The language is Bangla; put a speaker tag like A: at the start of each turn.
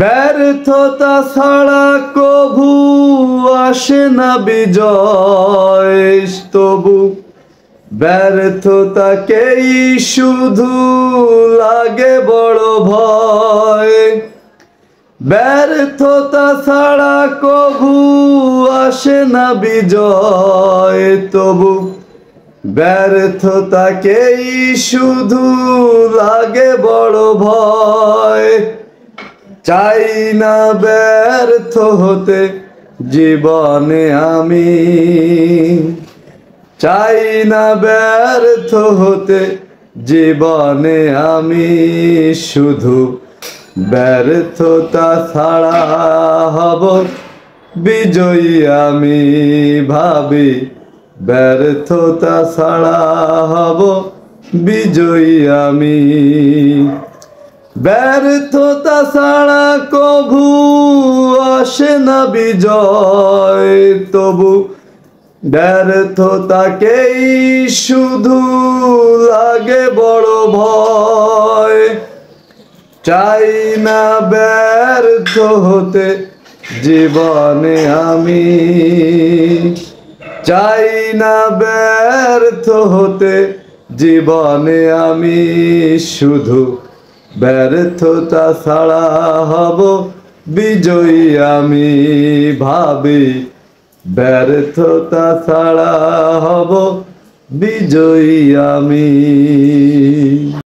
A: ব্যর্থতা ছাড়া কভু আসে না বিজয়, তবু ব্যর্থতাকেই শুধু লাগে বড় ভয়। ব্যর্থতা ছাড়া কভু আসে না বিজয়, তবু ব্যর্থতাকেই শুধু লাগে বড় ভয়। চাই না ব্যর্থ হতে জীবনে আমি, চাই না ব্যর্থ হতে জীবনে আমি, শুধু ব্যর্থতা ছাড়া হব বিজয়ী আমি। ভাবি ব্যর্থতা ছাড়া হব বিজয়ী আমি। ব্যর্থতা ছাড়া কভু আসে না বিজয়, তবু ব্যর্থতাকেই শুধু লাগে বড় ভয়। চাই না ব্যর্থ হতে জীবনে আমি, চাই না ব্যর্থ হতে জীবনে আমি, শুধু ব্যর্থতা ছাড়া হব বিজয়ী আমি। ভাবি ব্যর্থতা ছাড়া হব বিজয়ী আমি।